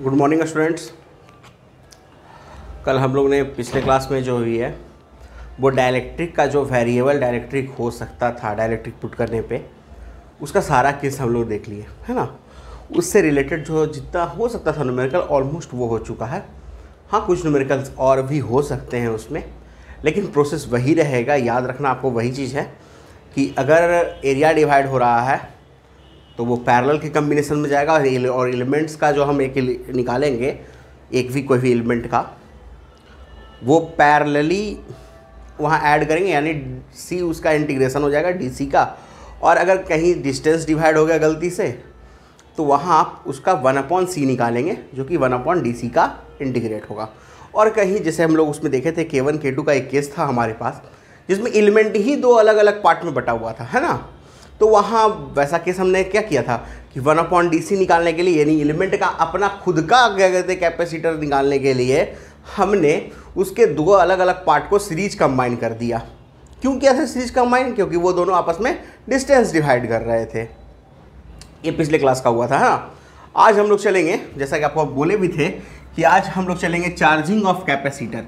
Good morning students. कल हम लोग ने पिछले क्लास में जो हुई है वो डाइलेक्ट्रिक का जो वेरिएबल डाइलेक्ट्रिक हो सकता था डाइलेक्ट्रिक पुट करने पे उसका सारा केस हम लोग देख लिए, है ना। उससे रिलेटेड जो जितना हो सकता था न्यूमेरिकल ऑलमोस्ट वो हो चुका है। हाँ, कुछ न्यूमेरिकल्स और भी हो सकते हैं उसमें, लेकिन प्रोसेस वही रहेगा। याद रखना आपको वही चीज़ है कि अगर एरिया डिवाइड हो रहा है तो वो पैरेलल के कम्बिनेशन में जाएगा और एलिमेंट्स का जो हम एक निकालेंगे एक भी कोई भी एलिमेंट का वो पैरेलली वहाँ ऐड करेंगे, यानी सी उसका इंटीग्रेशन हो जाएगा डीसी का। और अगर कहीं डिस्टेंस डिवाइड हो गया गलती से तो वहाँ आप उसका 1/c निकालेंगे जो कि 1/dc का इंटीग्रेट होगा। और कहीं जैसे हम लोग उसमें देखे थे K1 K2 का एक केस था हमारे पास जिसमें एलिमेंट ही दो अलग अलग पार्ट में बटा हुआ था, है ना। तो वहाँ वैसा केस हमने क्या किया था कि 1/dc निकालने के लिए, यानी एलिमेंट का अपना खुद का क्या कहते हैं कैपेसिटर निकालने के लिए हमने उसके दो अलग अलग पार्ट को सीरीज कंबाइन कर दिया। क्यों किया था सीरीज कंबाइन? क्योंकि वो दोनों आपस में डिस्टेंस डिवाइड कर रहे थे। ये पिछले क्लास का हुआ था। हाँ, आज हम लोग चलेंगे, जैसा कि आपको बोले भी थे कि आज हम लोग चलेंगे charging of capacitor.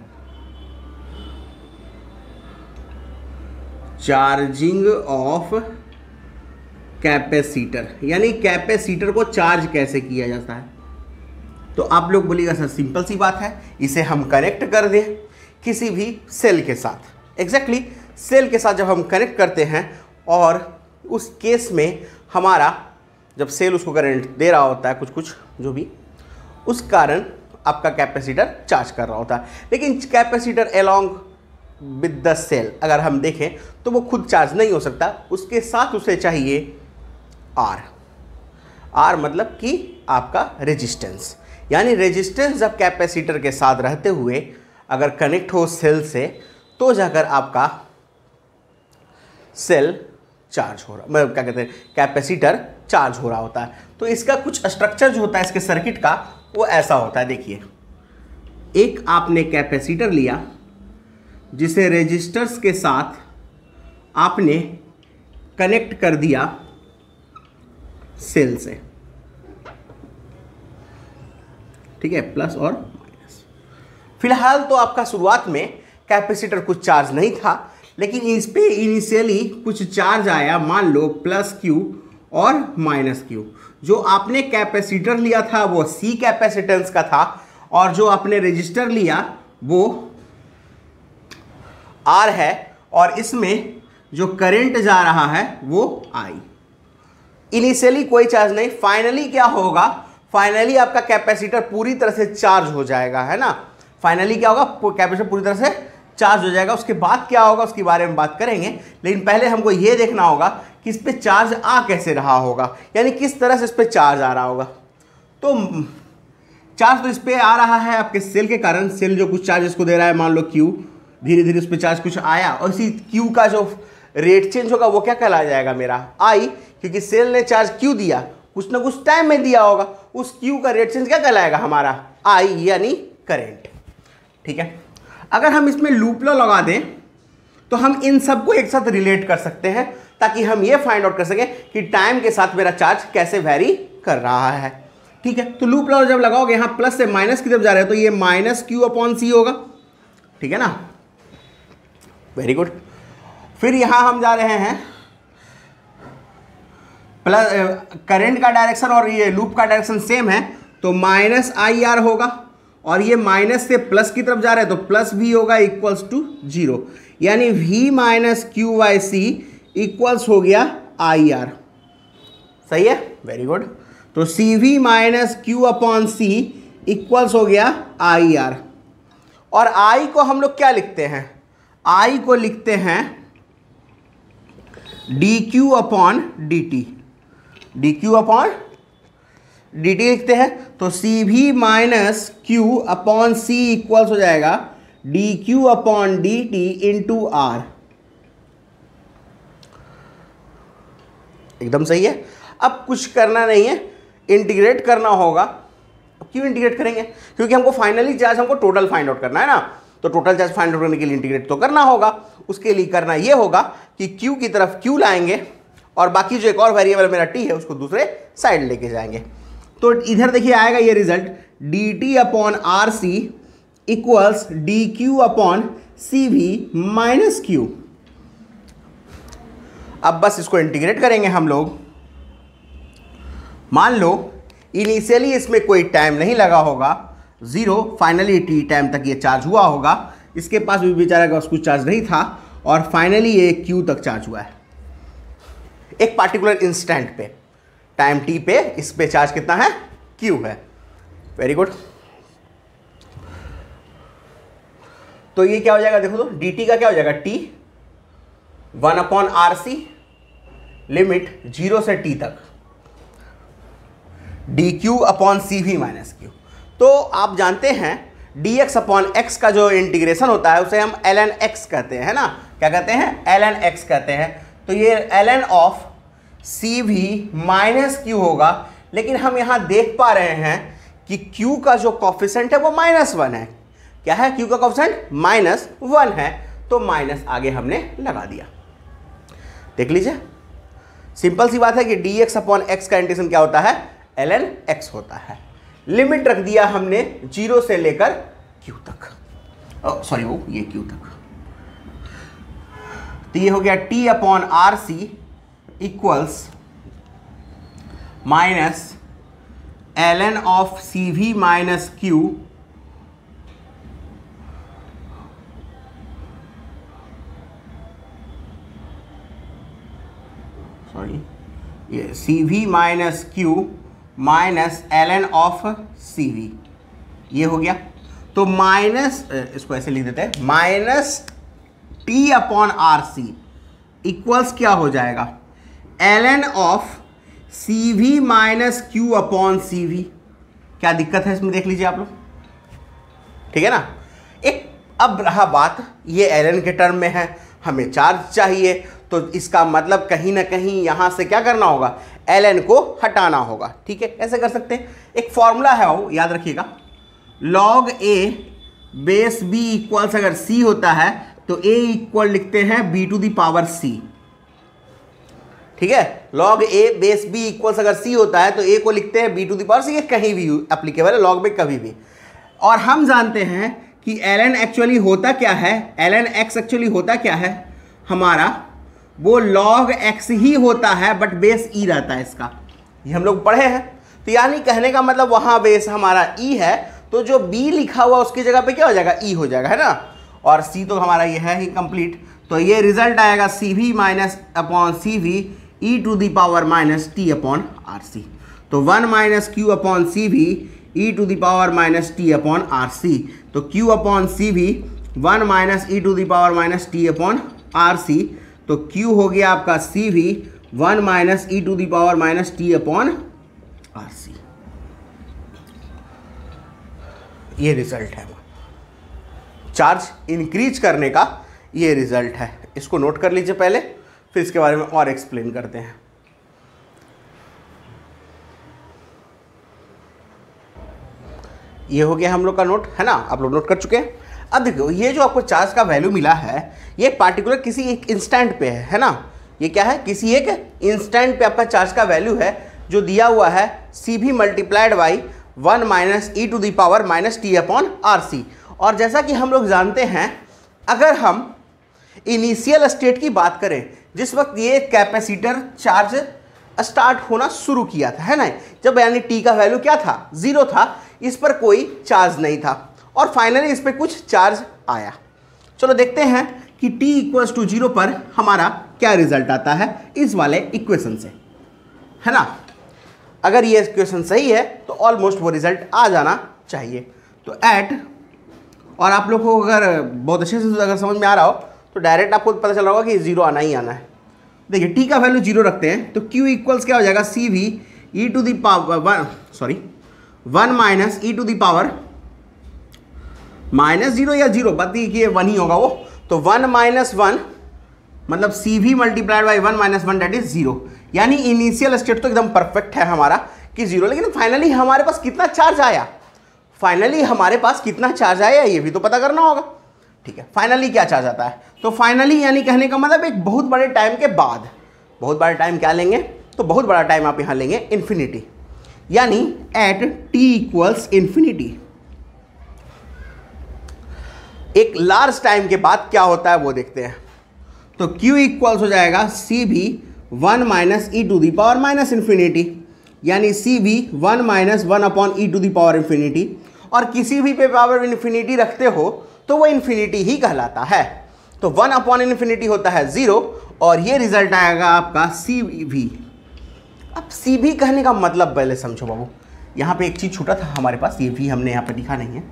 Charging of capacitor यानी कैपेसिटर को चार्ज कैसे किया जाता है। तो आप लोग बोलिएगा सर सिंपल सी बात है, इसे हम कनेक्ट कर दें किसी भी सेल के साथ। एग्जैक्टली सेल के साथ जब हम कनेक्ट करते हैं और उस केस में हमारा जब सेल उसको करंट दे रहा होता है कुछ जो भी, उस कारण आपका कैपेसिटर चार्ज कर रहा होता है। लेकिन capacitor along with the cell अगर हम देखें तो वो खुद चार्ज नहीं हो सकता, उसके साथ उसे चाहिए आर मतलब कि आपका रेजिस्टेंस। यानी रेजिस्टेंस जब कैपेसिटर के साथ रहते हुए अगर कनेक्ट हो सेल से तो जाकर आपका सेल चार्ज हो रहा, मतलब क्या कहते हैं कैपेसिटर चार्ज हो रहा होता है। तो इसका कुछ स्ट्रक्चर जो होता है इसके सर्किट का वो ऐसा होता है। देखिए, एक आपने कैपेसिटर लिया जिसे रेजिस्टर्स के साथ आपने कनेक्ट कर दिया सेल से, ठीक है, प्लस और माइनस। फिलहाल तो आपका शुरुआत में कैपेसिटर कुछ चार्ज नहीं था, लेकिन इस पे इनिशियली कुछ चार्ज आया, मान लो +Q और -Q। जो आपने कैपेसिटर लिया था वो C कैपेसिटेंस का था और जो आपने रेजिस्टर लिया वो R है और इसमें जो करंट जा रहा है वो I। इनिशियली कोई चार्ज नहीं, फाइनली क्या होगा, फाइनली आपका कैपेसिटर पूरी तरह से चार्ज हो जाएगा, है ना। फाइनली क्या होगा, कैपेसिटर पूरी तरह से चार्ज हो जाएगा। उसके बाद क्या होगा उसके बारे में बात करेंगे, लेकिन पहले हमको ये देखना होगा कि इस पे चार्ज आ कैसे रहा होगा, यानी किस तरह से इस पे चार्ज आ रहा होगा। तो चार्ज तो इस पे आ रहा है आपके सेल के कारण, सेल जो कुछ चार्ज इसको दे रहा है, मान लो Q, धीरे धीरे उस पर चार्ज कुछ आया और इसी Q का जो रेट चेंज होगा वो क्या कहला जाएगा मेरा I, क्योंकि सेल ने चार्ज Q दिया, कुछ ना कुछ टाइम में दिया होगा, उस Q का रेट चेंज क्या कहलाएगा हमारा I यानी करंट, ठीक है। अगर हम इसमें लूप लॉ लगा दें तो हम इन सबको एक साथ रिलेट कर सकते हैं ताकि हम ये फाइंड आउट कर सकें कि टाइम के साथ मेरा चार्ज कैसे वैरी कर रहा है, ठीक है। तो लूप लॉ जब लगाओगे यहाँ प्लस से माइनस की तरफ जा रहे हैं तो ये -Q/C होगा, ठीक है ना। Very good. फिर यहां हम जा रहे हैं प्लस, करंट का डायरेक्शन और ये लूप का डायरेक्शन सेम है तो -IR होगा और ये माइनस से प्लस की तरफ जा रहे हैं तो प्लस V होगा =0, यानी V - Q/C इक्वल्स हो गया IR। सही है, वेरी गुड। तो CV - Q/C इक्वल्स हो गया IR। और I को हम लोग क्या लिखते हैं, I को लिखते हैं dQ/dt, dQ/dt लिखते हैं। तो CV - Q/C इक्वल्स हो जाएगा dQ/dt इंटू R। एकदम सही है। अब कुछ करना नहीं है, इंटीग्रेट करना होगा। अब क्यों इंटीग्रेट करेंगे, क्योंकि हमको फाइनली चार्ज हमको टोटल फाइंड आउट करना है ना। तो टोटल चार्ज फाइंड आउट करने के लिए इंटीग्रेट तो करना होगा। उसके लिए करना ये होगा कि Q की तरफ Q लाएंगे और बाकी जो एक और वेरिएबल मेरा T है उसको दूसरे साइड लेके जाएंगे। तो इधर देखिए आएगा ये result D T upon R C equals D Q upon C V minus Q. अब बस इसको इंटीग्रेट करेंगे हम लोग। मान लो इनिशियली इसमें कोई टाइम नहीं लगा होगा, 0, फाइनली टी टाइम तक ये चार्ज हुआ होगा, इसके पास भी बेचारा का कुछ चार्ज नहीं था, और फाइनली ये क्यू तक चार्ज हुआ है एक पार्टिकुलर इंस्टेंट पे, टाइम टी पे। इस पे चार्ज कितना है? क्यू है। Very good. तो ये क्या हो जाएगा देखो तो, डी टी का क्या हो जाएगा? T 1 upon R C limit 0 से टी तक, D Q upon C V minus Q. तो आप जानते हैं डी एक्स अपॉन एक्स का जो इंटीग्रेशन होता है उसे हम एल एन एक्स कहते हैं, है ना? क्या कहते हैं? एल एन एक्स कहते हैं। तो ये L N of C V minus Q होगा, लेकिन हम यहाँ देख पा रहे हैं कि क्यू का जो कॉफिशेंट है वो -1 है। क्या है? क्यू का कॉफिशेंट -1 है, तो माइनस आगे हमने लगा दिया। देख लीजिए, सिंपल सी बात है कि डी एक्स अपॉन एक्स का इंटीग्रेशन क्या होता है? एल एन एक्स होता है। लिमिट रख दिया हमने 0 से लेकर क्यू तक, सॉरी वो ये क्यू तक। तो ये हो गया T upon R C equals minus L N of C V minus Q ये C V minus Q minus L N of C V, ये हो गया। तो माइनस, इसको ऐसे लिख देते हैं, minus T upon R C equals क्या हो जाएगा? L N of C V minus Q upon C V. क्या दिक्कत है इसमें देख लीजिए आप लोग, ठीक है ना? एक अब रहा बात, ये एल एन के टर्म में है, हमें चार्ज चाहिए, तो इसका मतलब कहीं ना कहीं यहाँ से क्या करना होगा? एल एन को हटाना होगा। ठीक है, कैसे कर सकते हैं? एक फॉर्मूला है वो याद रखिएगा, लॉग ए बेस बी इक्वल्स, अगर सी होता है तो ए इक्वल लिखते हैं बी टू द पावर सी। ठीक है, लॉग ए बेस बी इक्वल्स अगर सी होता है तो ए को लिखते हैं बी टू द पावर सी। ये कहीं भी एप्लीकेबल है, लॉग में कभी भी। और हम जानते हैं कि एल एन एक्चुअली होता क्या है? एल एन एक्स एक्चुअली होता क्या है हमारा? वो log x ही होता है, बट बेस e रहता है इसका, ये हम लोग पढ़े हैं। तो यानी कहने का मतलब वहाँ बेस हमारा e है, तो जो b लिखा हुआ उसकी जगह पे क्या हो जाएगा? e हो जाएगा, है ना? और c तो हमारा ये है ही कंप्लीट। तो ये रिजल्ट आएगा C V minus upon C V E to the power minus T upon R C. तो 1 minus Q upon C V E to the power minus T upon R C. तो q upon C V 1 minus E to the power minus T upon R C. तो Q हो गया आपका C V 1 minus E to the power minus T upon R C. ये result है charge increase करने का, ये रिजल्ट है। इसको नोट कर लीजिए पहले, फिर इसके बारे में और एक्सप्लेन करते हैं। ये हो गया हम लोग का नोट, है ना? आप लोग नोट कर चुके हैं। अब देखो, ये जो आपको चार्ज का वैल्यू मिला है, ये पार्टिकुलर किसी एक इंस्टेंट पे है ना? ये क्या है? किसी एक इंस्टेंट पे आपका चार्ज का वैल्यू है, जो दिया हुआ है C V multiplied by 1 minus E to the power minus T upon R C. और जैसा कि हम लोग जानते हैं, अगर हम इनिशियल स्टेट की बात करें, जिस वक्त ये कैपेसिटर चार्ज स्टार्ट होना शुरू किया था, है ना? जब यानी टी का वैल्यू क्या था? 0 था, इस पर कोई चार्ज नहीं था, और फाइनली इस पर कुछ चार्ज आया। चलो देखते हैं कि t इक्वल्स टू 0 पर हमारा क्या रिजल्ट आता है इस वाले इक्वेशन से, है ना? अगर ये इक्वेशन सही है तो ऑलमोस्ट वो रिजल्ट आ जाना चाहिए। तो एट, और आप लोग को अगर बहुत अच्छे से अगर समझ में आ रहा हो तो डायरेक्ट आपको पता चल रहा होगा कि 0 आना ही आना है। देखिए, t का वैल्यू 0 रखते हैं तो q इक्वल्स क्या हो जाएगा? C V E to the power 1 minus E to the power -0 या 0, बात कि 1 ही होगा वो। तो 1 माइनस 1 मतलब C V multiplied by 1 minus 1 that is 0। यानी इनिशियल स्टेट तो एकदम परफेक्ट है हमारा कि 0, लेकिन फाइनली हमारे पास कितना चार्ज आया? फाइनली हमारे पास कितना चार्ज आया ये भी तो पता करना होगा। ठीक है, फाइनली क्या चार्ज आता है? तो फाइनली यानी कहने का मतलब एक बहुत बड़े टाइम के बाद, बहुत बड़ा टाइम क्या लेंगे? तो बहुत बड़ा टाइम आप यहाँ लेंगे इन्फिनिटी। यानी एट t इक्वल्स इन्फिनिटी। एक लार्ज टाइम के बाद क्या होता है वो देखते हैं। तो q इक्वल्स हो जाएगा C V 1 minus E to the power minus infinity, यानी C V 1 minus 1 upon E to the power infinity. और किसी भी पे पावर इन्फिनिटी रखते हो तो वो इन्फिनिटी ही कहलाता है। तो 1 अपॉन इन्फिनिटी होता है 0 और ये रिजल्ट आएगा आपका सी भी। अब सी भी कहने का मतलब पहले समझो बाबू, यहाँ पे एक चीज़ छूटा था हमारे पास, ये भी हमने यहाँ पे लिखा नहीं है।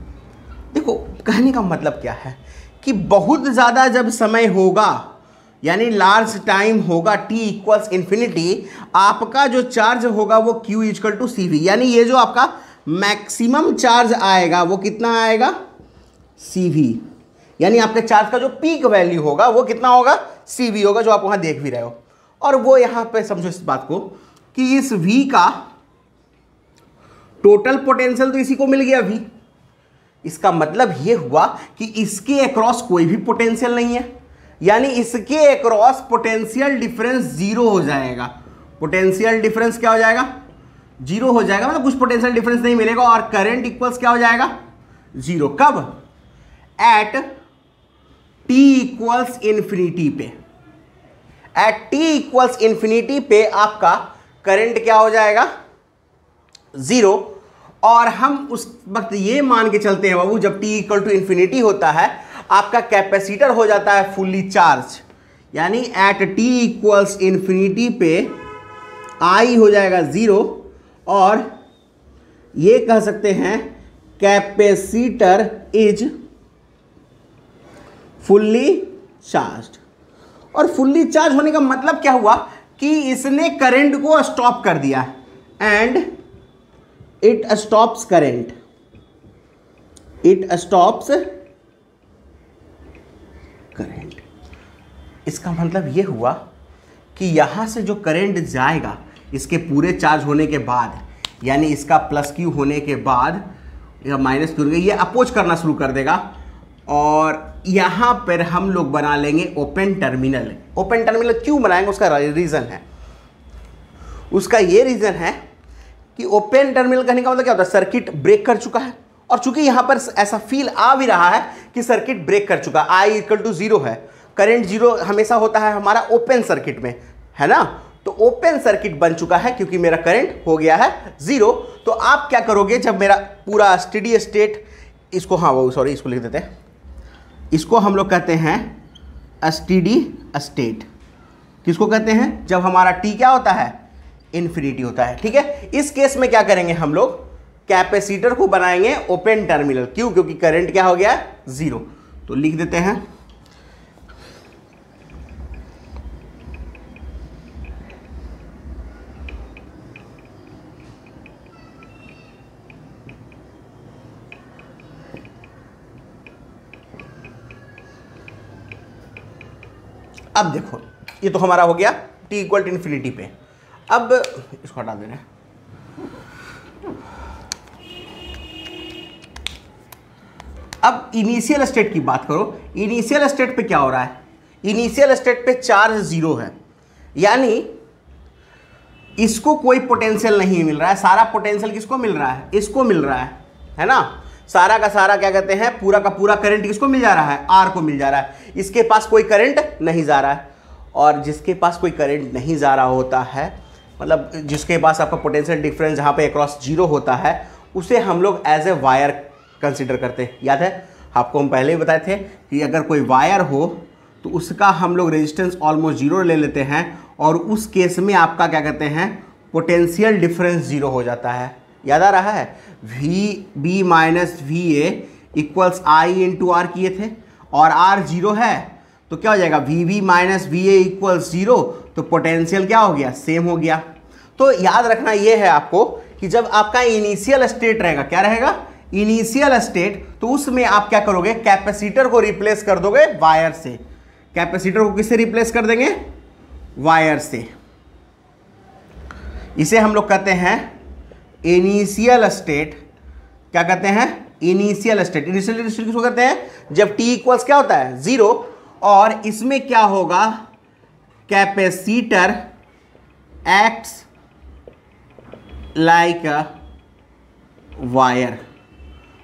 देखो कहने का मतलब क्या है कि बहुत ज़्यादा जब समय होगा यानी लार्ज टाइम होगा t इक्वल्स इन्फिनिटी, आपका जो चार्ज होगा वो q equal to C V, यानी ये जो आपका मैक्सिमम चार्ज आएगा वो कितना आएगा सी वी, यानी आपके चार्ज का जो पीक वैल्यू होगा वो कितना होगा सी वी होगा, जो आप वहाँ देख भी रहे हो। और वो यहाँ पे समझो इस बात को कि इस v का टोटल पोटेंशियल तो इसी को मिल गया v, इसका मतलब ये हुआ कि इसके अक्रॉस कोई भी पोटेंशियल नहीं है, यानी इसके अक्रॉस पोटेंशियल डिफरेंस जीरो हो जाएगा। पोटेंशियल डिफरेंस क्या हो जाएगा जीरो हो जाएगा, मतलब कुछ पोटेंशियल डिफरेंस नहीं मिलेगा। और करंट इक्वल्स क्या हो जाएगा जीरो। कब? एट t इक्वल्स इन्फिनिटी पे। एट t इक्वल्स इन्फिनिटी पे आपका करंट क्या हो जाएगा जीरो। और हम उस वक्त ये मान के चलते हैं बाबू, जब t इक्वल टू इन्फिनिटी होता है आपका कैपेसिटर हो जाता है फुल्ली चार्ज, यानी एट t इक्वल्स इन्फिनिटी पे I हो जाएगा जीरो। और ये कह सकते हैं कैपेसिटर इज फुल्ली चार्ज्ड। और फुल्ली चार्ज होने का मतलब क्या हुआ कि इसने करंट को स्टॉप कर दिया, and it stops current, it stops current. इसका मतलब ये हुआ कि यहां से जो करंट जाएगा इसके पूरे चार्ज होने के बाद, यानी इसका प्लस क्यू होने के बाद या माइनस क्यू, ये अपोज करना शुरू कर देगा। और यहाँ पर हम लोग बना लेंगे ओपन टर्मिनल। ओपन टर्मिनल क्यों बनाएंगे उसका रीज़न है, उसका ये रीज़न है कि ओपन टर्मिनल कहने का मतलब क्या होता है, सर्किट ब्रेक कर चुका है। और चूंकि यहाँ पर ऐसा फील आ भी रहा है कि सर्किट ब्रेक कर चुका, I इक्वल टू जीरो है, करंट जीरो हमेशा होता है हमारा ओपन सर्किट में, है ना। तो ओपन सर्किट बन चुका है क्योंकि मेरा करंट हो गया है जीरो। तो आप क्या करोगे जब मेरा पूरा स्टेडी स्टेट, इसको हाँ वो सॉरी इसको लिख देते हैं, इसको हम लोग कहते हैं स्टेडी स्टेट। किसको कहते हैं? जब हमारा t क्या होता है इन्फिनिटी होता है, ठीक है। इस केस में क्या करेंगे हम लोग, कैपेसिटर को बनाएंगे ओपन टर्मिनल। क्यों? क्योंकि करंट क्या हो गया जीरो। तो लिख देते हैं अब देखो ये तो हमारा हो गया t इक्वल टू इन्फिनिटी पे। अब इसको हटा दे रहे हैं। अब इनिशियल स्टेट की बात करो। इनिशियल स्टेट पे क्या हो रहा है, इनिशियल स्टेट पे चार्ज जीरो है, यानी इसको कोई पोटेंशियल नहीं मिल रहा है। सारा पोटेंशियल किसको मिल रहा है, इसको मिल रहा है ना। सारा का सारा क्या कहते हैं, पूरा का पूरा करंट किसको मिल जा रहा है, आर को मिल जा रहा है। इसके पास कोई करंट नहीं जा रहा है। और जिसके पास कोई करंट नहीं जा रहा होता है, मतलब जिसके पास आपका पोटेंशियल डिफरेंस जहाँ पे अक्रॉस जीरो होता है, उसे हम लोग एज ए वायर कंसिडर करते हैं। याद है आपको, हम पहले ही बताए थे कि अगर कोई वायर हो तो उसका हम लोग रेजिस्टेंस ऑलमोस्ट जीरो ले लेते हैं, और उस केस में आपका क्या कहते हैं, पोटेंशियल डिफरेंस जीरो हो जाता है। याद आ रहा है, V B minus V A equals I into R किए थे, और आर जीरो है तो क्या हो जाएगा, V B minus V A equals zero. तो पोटेंशियल क्या हो गया, सेम हो गया। तो याद रखना ये है आपको कि जब आपका इनिशियल स्टेट रहेगा, क्या रहेगा इनिशियल स्टेट, तो उसमें आप क्या करोगे, कैपेसिटर को रिप्लेस कर दोगे वायर से। कैपेसिटर को किससे रिप्लेस कर देंगे, वायर से। इसे हम लोग कहते हैं इनिशियल स्टेट। क्या कहते हैं, इनिशियल स्टेट। इनिशियल स्टेट किसको कहते हैं, जब t इक्वल्स क्या होता है जीरो, और इसमें क्या होगा, capacitor acts like a wire.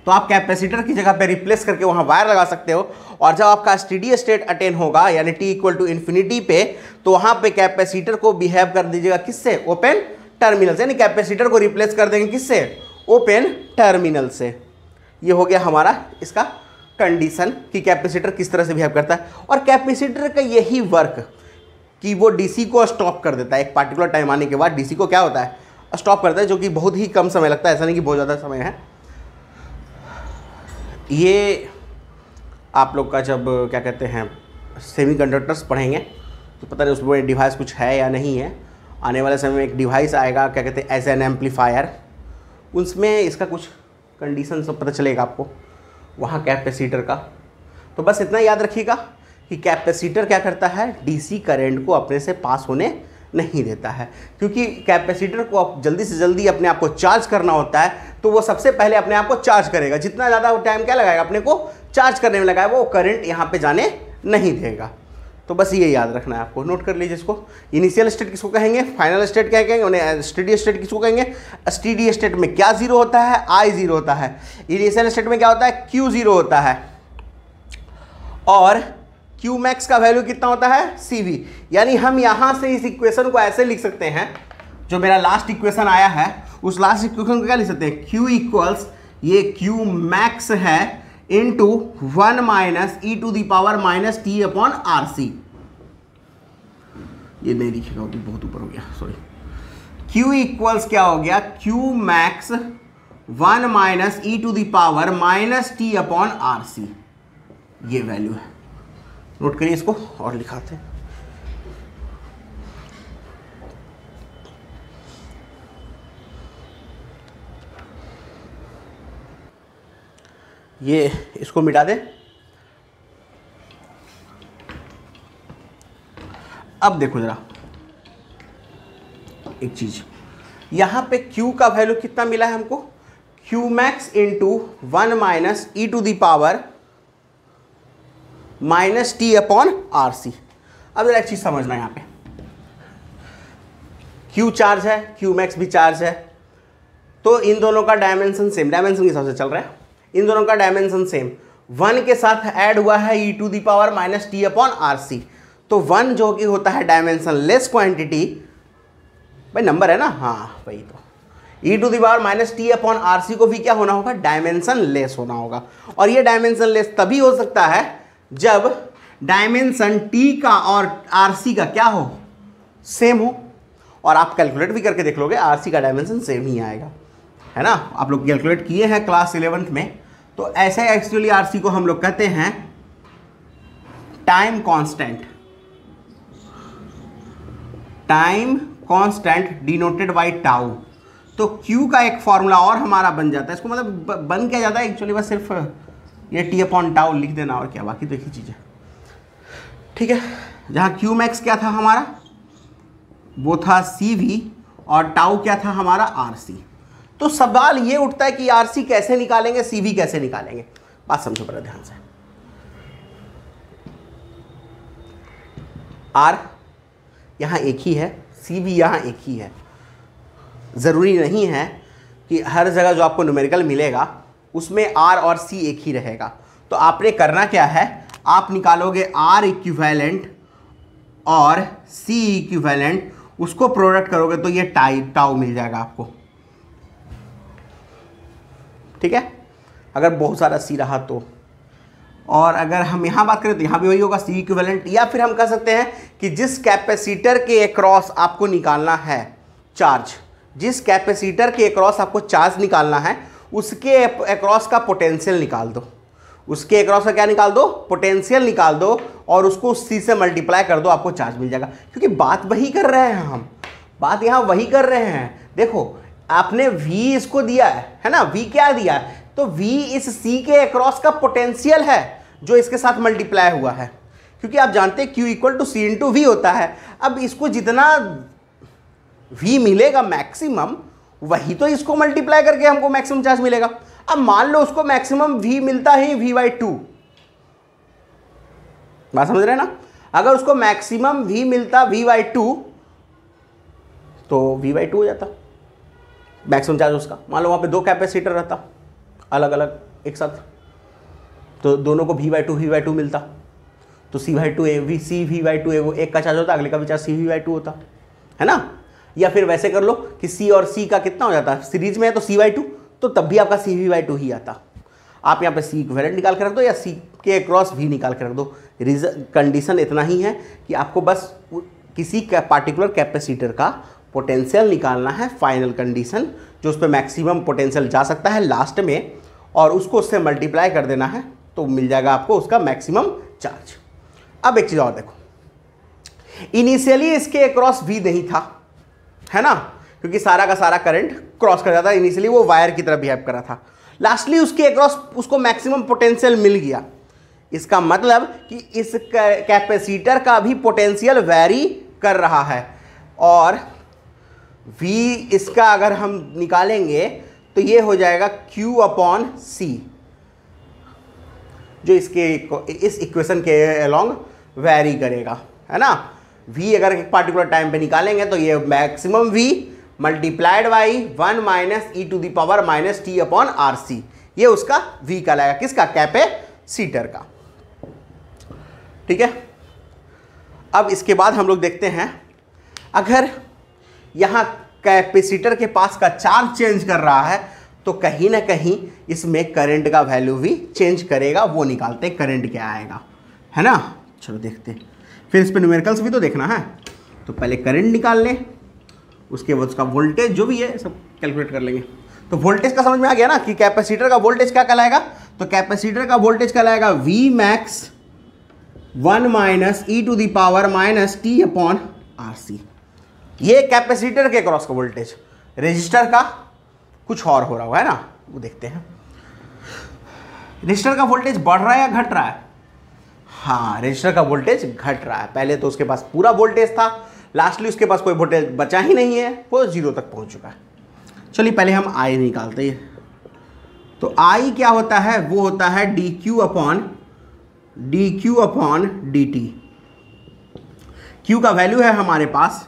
तो आप कैपेसिटर की जगह पे रिप्लेस करके वहां वायर लगा सकते हो, और जब आपका स्टेडी स्टेट अटेन होगा यानी t इक्वल टू इन्फिनिटी पे, तो वहां पे कैपेसिटर को बिहेव कर दीजिएगा किससे, ओपन टर्मिनल से, यानी कैपेसिटर को रिप्लेस कर देंगे किससे, ओपन टर्मिनल से। ये हो गया हमारा इसका कंडीशन कि कैपेसिटर किस तरह से बिहेव करता है। और कैपेसिटर का यही वर्क कि वो डीसी को स्टॉप कर देता है, एक पार्टिकुलर टाइम आने के बाद डीसी को क्या होता है, स्टॉप करता है, जो कि बहुत ही कम समय लगता है, ऐसा नहीं कि बहुत ज़्यादा समय है। ये आप लोग का जब क्या कहते हैं सेमीकंडक्टर्स पढ़ेंगे तो पता नहीं उसमें डिवाइस कुछ है या नहीं है। आने वाले समय में एक डिवाइस आएगा, क्या कहते हैं एज एन एम्पलीफायर, उसमें इसका कुछ कंडीशन सब पता चलेगा आपको वहाँ कैपेसिटर का। तो बस इतना याद रखिएगा कि कैपेसिटर क्या करता है, डीसी करंट को अपने से पास होने नहीं देता है, क्योंकि कैपेसिटर को आप जल्दी से जल्दी अपने आप को चार्ज करना होता है, तो वो सबसे पहले अपने आप को चार्ज करेगा। जितना ज़्यादा वो टाइम क्या लगाएगा, अपने को चार्ज करने में लगाएगा, वो करंट यहाँ पे जाने नहीं देगा। तो बस ये याद रखना है आपको, नोट कर लीजिए इसको। इनिशियल स्टेट किसको कहेंगे, फाइनल स्टेट क्या कहेंगे, उन्हें स्टेडी स्टेट किसको कहेंगे। स्टेडी स्टेट में क्या जीरो होता है, आई जीरो होता है। इनिशियल स्टेट में क्या होता है, क्यू जीरो होता है, और क्यू मैक्स का वैल्यू कितना होता है, CV। यानी हम यहां से इस इक्वेशन को ऐसे लिख सकते हैं, जो मेरा लास्ट इक्वेशन आया है उस लास्ट इक्वेशन को क्या लिख सकते हैं, Q इक्वल्स ये Q मैक्स है into 1 minus E to the power minus T upon RC। ये नहीं लिखेगा, बहुत ऊपर हो गया, सॉरी। Q इक्वल्स क्या हो गया, Q max 1 minus E to the power minus T upon RC, ये वैल्यू है। नोट करिए इसको और लिखाते हैं। ये इसको मिटा दे। अब देखो जरा एक चीज, यहां पे Q का वैल्यू कितना मिला है हमको, Q max into 1 minus E to the power minus T upon RC। अब जरा एक चीज समझना यहाँ पे, Q चार्ज है, Q मैक्स भी चार्ज है, तो इन दोनों का डायमेंशन सेम, डायमेंशन के हिसाब से चल रहा है, इन दोनों का डायमेंशन सेम। 1 के साथ ऐड हुआ है E to the power minus T upon RC, तो 1 जो कि होता है डायमेंशन लेस क्वांटिटी, भाई नंबर है ना, हाँ भाई, तो E to the power minus T upon RC को भी क्या होना होगा, डायमेंशन लेस होना होगा। और ये डायमेंशन लेस तभी हो सकता है जब डायमेंशन T का और RC का क्या हो, सेम हो। और आप कैलकुलेट भी करके देख लोगे, RC का डायमेंशन सेम ही आएगा, है ना। आप लोग कैलकुलेट किए हैं क्लास 11th में, तो ऐसे एक्चुअली RC को हम लोग कहते हैं time constant, time constant denoted by tau. तो Q का एक फॉर्मूला और हमारा बन जाता है, इसको मतलब बन क्या जाता है एक्चुअली, बस सिर्फ ये टी अपॉन टाउ लिख देना और क्या, बाकी तो एक ही चीज़ है, ठीक है। जहाँ Q मैक्स क्या था हमारा, वो था CV, और टाउ क्या था हमारा, RC। तो सवाल ये उठता है कि RC कैसे निकालेंगे, CV कैसे निकालेंगे। बात समझो बड़ा ध्यान से। R यहाँ एक ही है, CV यहाँ एक ही है। ज़रूरी नहीं है कि हर जगह जो आपको न्यूमेरिकल मिलेगा उसमें R और C एक ही रहेगा। तो आपने करना क्या है, आप निकालोगे R इक्विवेलेंट और C इक्विवेलेंट, उसको प्रोडक्ट करोगे तो ये टाउ मिल जाएगा आपको, ठीक है, अगर बहुत सारा C रहा तो। और अगर हम यहाँ बात करें तो यहाँ भी वही होगा, C इक्विवेलेंट। या फिर हम कह सकते हैं कि जिस कैपेसिटर के अक्रॉस आपको निकालना है चार्ज, जिस कैपेसिटर के अक्रॉस आपको चार्ज निकालना है, उसके अक्रॉस का पोटेंशियल निकाल दो, उसके अक्रॉस का क्या निकाल दो, पोटेंशियल निकाल दो, और उसको C से मल्टीप्लाई कर दो, आपको चार्ज मिल जाएगा। क्योंकि बात वही कर रहे हैं हम, बात यहाँ वही कर रहे हैं। देखो आपने V इसको दिया है ना, V क्या दिया है, तो V इस C के अक्रॉस का पोटेंशियल है जो इसके साथ मल्टीप्लाई हुआ है, क्योंकि आप जानते हैं Q equal to C into V होता है। अब इसको जितना V मिलेगा मैक्सिमम, वही तो इसको मल्टीप्लाई करके हमको मैक्सिमम चार्ज मिलेगा। अब मान लो उसको मैक्सिमम V मिलता है V/2, बात समझ रहे हैं ना। अगर उसको मैक्सिमम V मिलता V/2 तो V/2 हो जाता, मैक्सिमम चार्ज उसका। मान लो वहाँ पे 2 कैपेसिटर रहता अलग अलग एक साथ, तो दोनों को V/2 मिलता, तो C/2 CV/2 वो एक का चार्ज होता, अगले का भी चार्ज CV/2 होता, है ना। या फिर वैसे कर लो कि C और C का कितना हो जाता है, सीरीज में है तो C/2, तो तब भी आपका CV/2 ही आता। आप यहाँ पे C इक्विवेलेंट निकाल के रख दो या C के क्रॉस V निकाल के रख दो। कंडीशन इतना ही है कि आपको बस किसी पार्टिकुलर कैपेसिटर का पोटेंशियल निकालना है, फाइनल कंडीशन, जो उस पर मैक्सिमम पोटेंशियल जा सकता है लास्ट में, और उसको उससे मल्टीप्लाई कर देना है, तो मिल जाएगा आपको उसका मैक्सिमम चार्ज। अब एक चीज़ और देखो, इनिशियली इसके अक्रॉस V नहीं था, है ना, क्योंकि सारा का सारा करंट क्रॉस कर जाता है, इनिशियली वो वायर की तरह बिहेव कर रहा था। लास्टली उसके अक्रॉस उसको मैक्सिमम पोटेंशियल मिल गया। इसका मतलब कि इस कैपेसिटर का भी पोटेंशियल वैरी कर रहा है, और V इसका अगर हम निकालेंगे तो ये हो जाएगा Q/C, जो इस इक्वेशन के अलोंग वैरी करेगा, है ना। V अगर एक पार्टिकुलर टाइम पे निकालेंगे तो ये maximum V multiplied by 1 - e⁻ -t/RC, ये उसका V कहलाएगा, किसका, कैपेसिटर का। ठीक है। अब इसके बाद हम लोग देखते हैं, अगर यहाँ कैपेसिटर के पास का चार्ज चेंज कर रहा है तो कहीं ना कहीं इसमें करंट का वैल्यू भी चेंज करेगा, वो निकालते हैं करंट क्या आएगा, है ना। चलो देखते हैं, फिर इस पर न्यूमेरिकल्स भी तो देखना है। तो पहले करंट निकाल लें, उसके बाद उसका वोल्टेज जो भी है सब कैलकुलेट कर लेंगे। तो वोल्टेज का समझ में आ गया ना कि कैपेसिटर का वोल्टेज क्या कहलाएगा। तो कैपेसिटर का वोल्टेज कहलाएगा Vmax 1 - e⁻ -t/RC। ये कैपेसिटर के क्रॉस का वोल्टेज। रेजिस्टर का कुछ और हो रहा होगा, है ना, वो देखते हैं। रेजिस्टर का वोल्टेज बढ़ रहा है या घट रहा है। हाँ, रेजिस्टर का वोल्टेज घट रहा है। पहले तो उसके पास पूरा वोल्टेज था, लास्टली उसके पास कोई वोल्टेज बचा ही नहीं है, वो 0 तक पहुंच चुका है। चलिए पहले हम I निकालते हैं। तो I क्या होता है, वो होता है dQ/dt। Q का वैल्यू है हमारे पास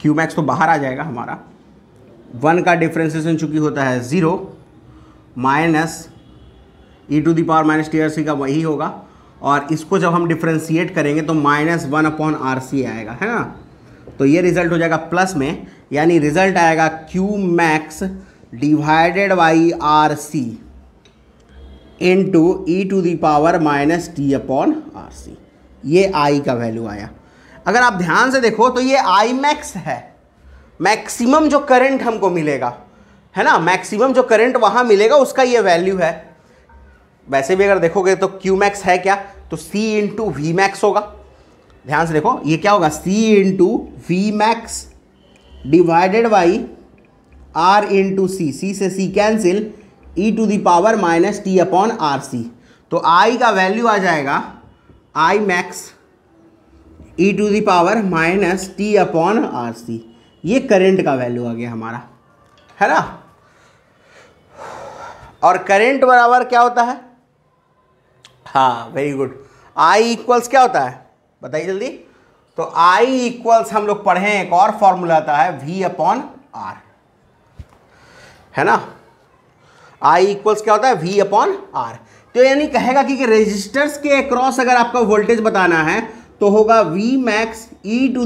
Qmax तो बाहर आ जाएगा हमारा, 1 का डिफ्रेंसिएशन चूंकि होता है 0 माइनस e⁻ -tRC का वही होगा, और इसको जब हम डिफ्रेंशिएट करेंगे तो -1/RC आएगा, है ना। तो ये रिजल्ट हो जाएगा प्लस में, यानी रिजल्ट आएगा Qmax divided by RC into e⁻ -t/RC। ये I का वैल्यू आया। अगर आप ध्यान से देखो तो ये Imax है, मैक्सिमम जो करंट हमको मिलेगा, है ना, मैक्सिमम जो करंट वहां मिलेगा उसका ये वैल्यू है। वैसे भी अगर देखोगे तो Qmax है क्या, तो C × Vmax होगा। ध्यान से देखो, ये क्या होगा, C × Vmax divided by R × C से C कैंसिल, e⁻ -t/RC। तो I का वैल्यू आ जाएगा Imax e⁻ -t/RC। ये करंट का वैल्यू आ गया हमारा, है ना। और करंट बराबर क्या होता है, हाँ वेरी गुड, I इक्वल्स क्या होता है बताइए जल्दी। तो I इक्वल्स हम लोग पढ़े एक और फॉर्मूला आता है V/R, है ना। I इक्वल्स क्या होता है, V/R। तो यानी कहेगा कि रेजिस्टर्स के अक्रॉस अगर आपका वोल्टेज बताना है तो होगा Vmax e⁻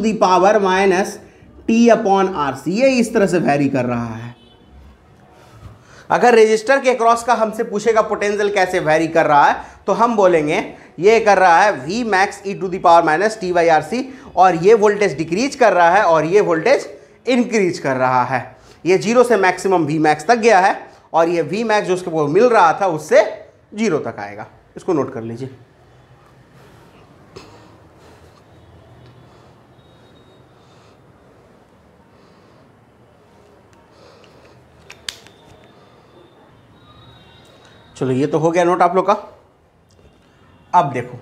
-t/RC। ये इस तरह से वैरी कर रहा है। अगर रेजिस्टर के अक्रॉस का हमसे पूछेगा पोटेंशियल कैसे वैरी कर रहा है, तो हम बोलेंगे ये कर रहा है Vmax e⁻ -t/RC, और ये वोल्टेज डिक्रीज कर रहा है और ये वोल्टेज इंक्रीज कर रहा है। ये 0 से मैक्सिमम Vmax तक गया है, और ये Vmax जो उसको मिल रहा था उससे 0 तक आएगा। इसको नोट कर लीजिए। चलो ये तो हो गया नोट आप लोग का। अब देखो,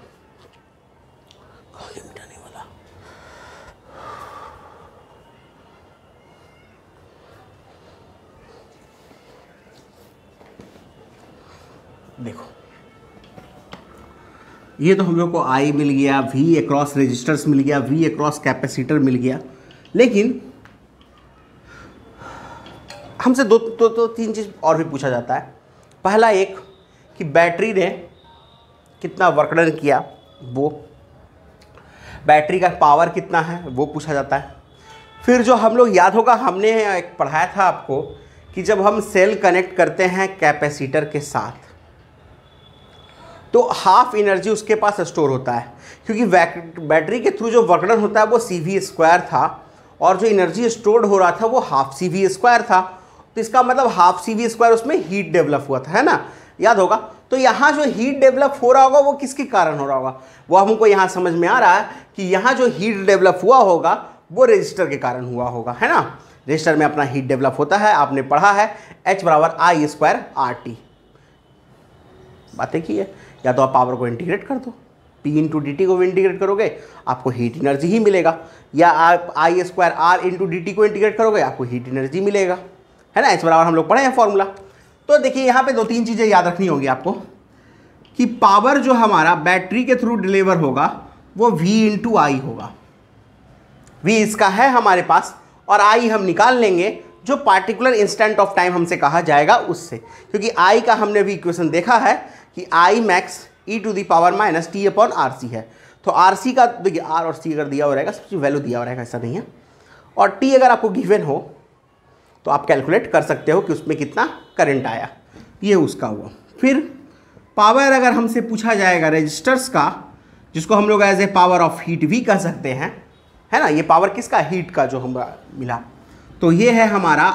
मिटाने वाला, देखो ये तो हम लोग को आई मिल गया, वी अक्रॉस रेजिस्टर्स मिल गया, वी अक्रॉस कैपेसिटर मिल गया, लेकिन हमसे दो तीन चीज़ और भी पूछा जाता है। पहला एक कि बैटरी ने कितना वर्क डन किया, वो बैटरी का पावर कितना है वो पूछा जाता है। फिर जो हम लोग, याद होगा हमने एक पढ़ाया था आपको कि जब हम सेल कनेक्ट करते हैं कैपेसिटर के साथ तो हाफ एनर्जी उसके पास स्टोर होता है, क्योंकि बैटरी के थ्रू जो वर्क डन होता है वो CV² था और जो एनर्जी स्टोर्ड हो रहा था वो हाफ CV² था। तो इसका मतलब हाफ CV² उसमें हीट डेवलप हुआ था, है ना, याद होगा। तो यहाँ जो हीट डेवलप हो रहा होगा वो किसके कारण हो रहा होगा, वो हमको यहाँ समझ में आ रहा है कि यहाँ जो हीट डेवलप हुआ होगा वो रेजिस्टर के कारण हुआ होगा, है ना। रेजिस्टर में अपना हीट डेवलप होता है, आपने पढ़ा है H = I² बातें की है। या तो आप पावर को इंटीग्रेट कर दो, P × dt को इंटीग्रेट करोगे आपको हीट एनर्जी ही मिलेगा, या आप I² R × dt को इंटीग्रेट करोगे आपको हीट एनर्जी मिलेगा, है ना। H = हम लोग पढ़े हैं फॉर्मूला। तो देखिए यहाँ पे 2-3 चीज़ें याद रखनी होगी आपको कि पावर जो हमारा बैटरी के थ्रू डिलीवर होगा वो V × I होगा। V इसका है हमारे पास और I हम निकाल लेंगे जो पार्टिकुलर इंस्टेंट ऑफ टाइम हमसे कहा जाएगा उससे, क्योंकि I का हमने भी इक्वेशन देखा है कि I max e⁻ t/RC है। तो RC का देखिए, R और C अगर दिया हो रहेगा, सबकी वैल्यू दिया हो रहेगा, ऐसा नहीं है, और T अगर आपको गिवन हो तो आप कैलकुलेट कर सकते हो कि उसमें कितना करंट आया, ये उसका हुआ। फिर पावर अगर हमसे पूछा जाएगा रेजिस्टर्स का, जिसको हम लोग as a power of heat भी कह सकते हैं, है ना, ये पावर किसका, हीट का जो हमें मिला, तो ये है हमारा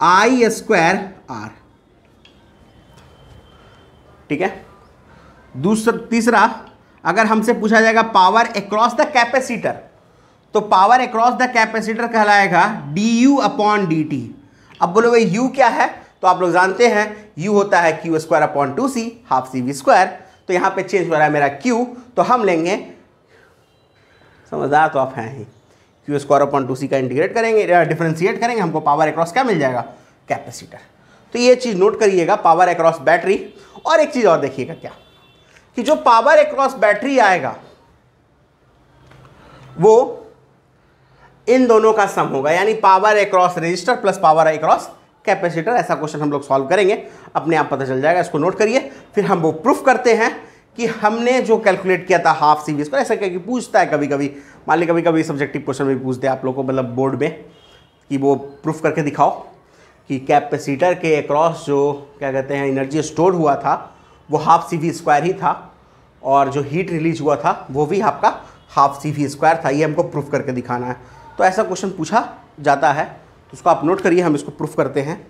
I²R, ठीक है। तीसरा अगर हमसे पूछा जाएगा पावर अक्रॉस द कैपेसिटर, तो पावर अक्रॉस द कैपेसिटर कहलाएगा du/dt। अब बोलो भाई u क्या है, तो आप लोग जानते हैं u होता है Q²/2C हाफ CV²। तो यहाँ पे चेंज हो रहा है मेरा q, तो हम लेंगे, समझदार तो आप हैं ही, Q²/2C का इंटीग्रेट करेंगे, डिफरेंशिएट करेंगे, हमको पावर अक्रॉस क्या मिल जाएगा, कैपेसिटर। तो ये चीज़ नोट करिएगा, पावर अक्रॉस बैटरी। और एक चीज़ और देखिएगा क्या, कि जो पावर अक्रॉस बैटरी आएगा वो इन दोनों का सम होगा, यानी power across resistor plus power across capacitor. ऐसा क्वेश्चन हम लोग सॉल्व करेंगे, अपने आप पता चल जाएगा, इसको नोट करिए। फिर हम वो प्रूफ करते हैं कि हमने जो कैलकुलेट किया था हाफ CV², ऐसा करके पूछता है कभी कभी, मान ली कभी कभी सब्जेक्टिव क्वेश्चन में पूछते हैं आप लोग को, मतलब बोर्ड में, कि वो प्रूफ करके दिखाओ कि कैपेसिटर के अक्रॉस जो क्या कहते हैं एनर्जी स्टोर हुआ था वो हाफ CV² ही था, और जो हीट रिलीज हुआ था वो भी आपका हाफ CV² था। ये हमको प्रूफ करके दिखाना है। तो ऐसा क्वेश्चन पूछा जाता है, तो उसको आप नोट करिए, हम इसको प्रूफ करते हैं।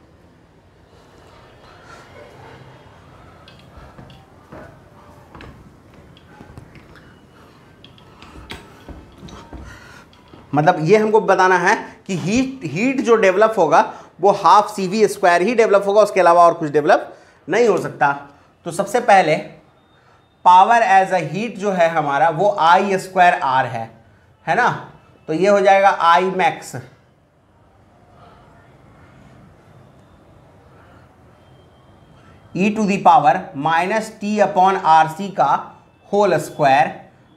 मतलब ये हमको बताना है कि हीट जो डेवलप होगा वो हाफ CV² ही डेवलप होगा, उसके अलावा और कुछ डेवलप नहीं हो सकता। तो सबसे पहले पावर एज अ हीट जो है हमारा वो I²R है ना। तो ये हो जाएगा I max e⁻ -t/RC का whole square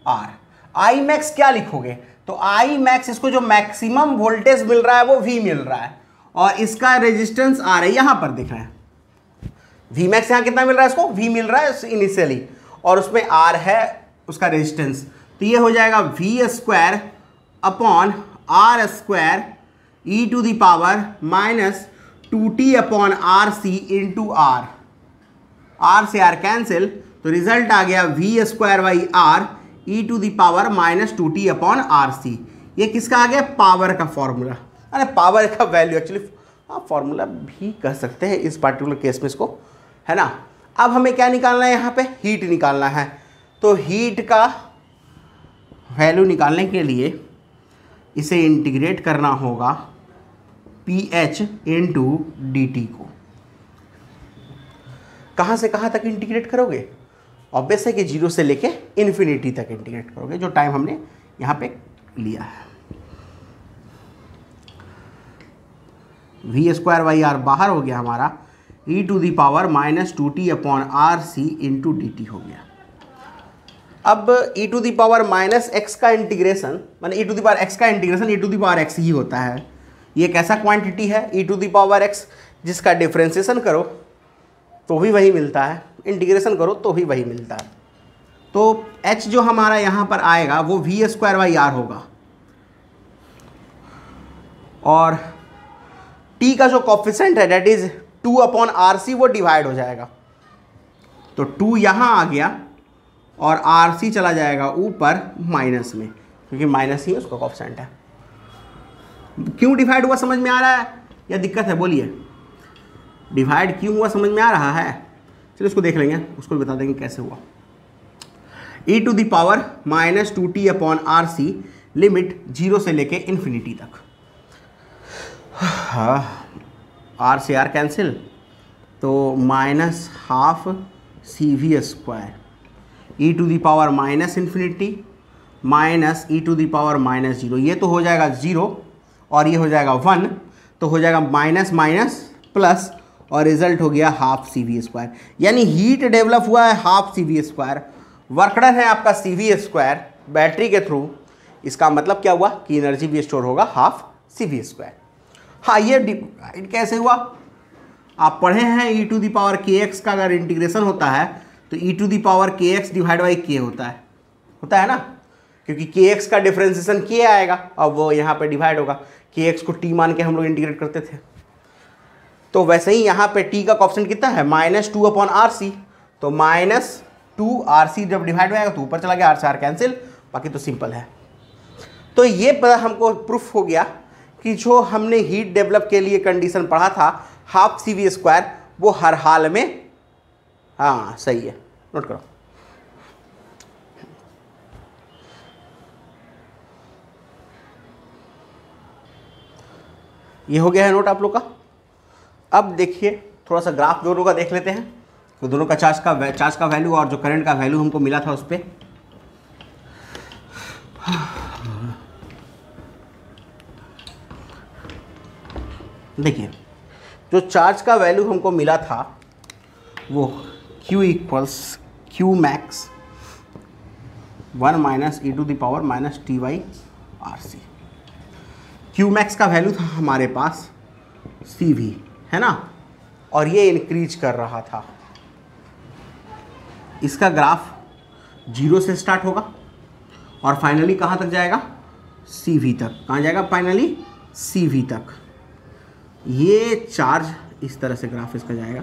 R। I max क्या लिखोगे, तो I max इसको जो मैक्सिमम वोल्टेज मिल रहा है वो V मिल रहा है, और इसका रेजिस्टेंस R है, यहां पर दिख रहा है V max, यहां कितना मिल रहा है, इसको V मिल रहा है इनिशियली, और उसमें R है उसका रेजिस्टेंस। तो ये हो जाएगा V² R² e⁻ -2t/RC into R। R से R कैंसिल, तो रिजल्ट आ गया V²/R e⁻ -2t/RC। ये किसका आ गया, पावर का फॉर्मूला। अरे पावर का वैल्यू एक्चुअली आप फॉर्मूला भी कह सकते हैं इस पार्टिकुलर केस में इसको, है ना। अब हमें क्या निकालना है, यहाँ पे हीट निकालना है। तो हीट का वैल्यू निकालने के लिए इसे इंटीग्रेट करना होगा pH × dt को। कहाँ से कहाँ तक इंटीग्रेट करोगे, ऑब्वियस है कि 0 से लेके इन्फिनिटी तक इंटीग्रेट करोगे, जो टाइम हमने यहाँ पे लिया है। V²/R बाहर हो गया हमारा, E to the power -2t upon R C into D T हो गया। अब E to the power -x का इंटीग्रेशन, माने E to the power x का integration E to the power x ही होता है। ये एक ऐसा क्वांटिटी है E to the power x जिसका डिफ्रेंसिएशन करो तो भी वही मिलता है, इंटीग्रेशन करो तो भी वही मिलता है। तो h जो हमारा यहाँ पर आएगा वो v²/r होगा, और t का जो कॉफिशेंट है डेट इज 2/RC वो डिवाइड हो जाएगा। तो 2 यहाँ आ गया और RC चला जाएगा ऊपर माइनस में, क्योंकि माइनस ही उसका कॉफिशेंट है। क्यों डिवाइड हुआ समझ में आ रहा है या दिक्कत है? बोलिए, डिवाइड क्यों हुआ समझ में आ रहा है? चलिए उसको देख लेंगे, उसको भी बता देंगे कैसे हुआ। E to the power -2t upon R C limit 0 से लेके इन्फिनिटी तक। हाँ, आर से आर कैंसिल, तो -12 CV² E to the power -infinity minus E to the power -0, ये तो हो जाएगा 0 और ये हो जाएगा 1, तो हो जाएगा माइनस माइनस प्लस और रिजल्ट हो गया ½ CV²। यानी हीट डेवलप हुआ है ½ CV², वर्क डन है आपका CV² बैटरी के थ्रू। इसका मतलब क्या हुआ कि एनर्जी भी स्टोर होगा ½ CV²। हाँ, ये डिवाइड कैसे हुआ? आप पढ़े हैं E to the power kx का अगर इंटीग्रेशन होता है तो E to the power kx divide by k होता है ना, क्योंकि kx का डिफरेंशिएशन k आएगा, अब वो यहाँ पे डिवाइड होगा। kx को t मान के हम लोग इंटीग्रेट करते थे, तो वैसे ही यहाँ पे t का कॉफिशिएंट कितना है -2/RC, तो -2RC जब डिवाइड हो जाएगा तो ऊपर चला गया, r से r कैंसिल, बाकी तो सिंपल है। तो ये पता हमको प्रूफ हो गया कि जो हमने हीट डेवलप के लिए कंडीशन पढ़ा था ½ CV² वो हर हाल में, हाँ सही है, नोट करो। ये हो गया है नोट आप लोग का। अब देखिए थोड़ा सा ग्राफ दोनों का देख लेते हैं, तो दोनों का चार्ज का वैल्यू और जो करंट का वैल्यू हमको मिला था उस पर। देखिए जो चार्ज का वैल्यू हमको मिला था वो Q = Q max 1 - e to the power -t/RC। Q max का वैल्यू था हमारे पास CV, है ना, और ये इंक्रीज कर रहा था। इसका ग्राफ 0 से स्टार्ट होगा और फाइनली कहाँ तक जाएगा? CV तक। कहाँ जाएगा फाइनली? CV तक। ये चार्ज इस तरह से ग्राफ इसका जाएगा,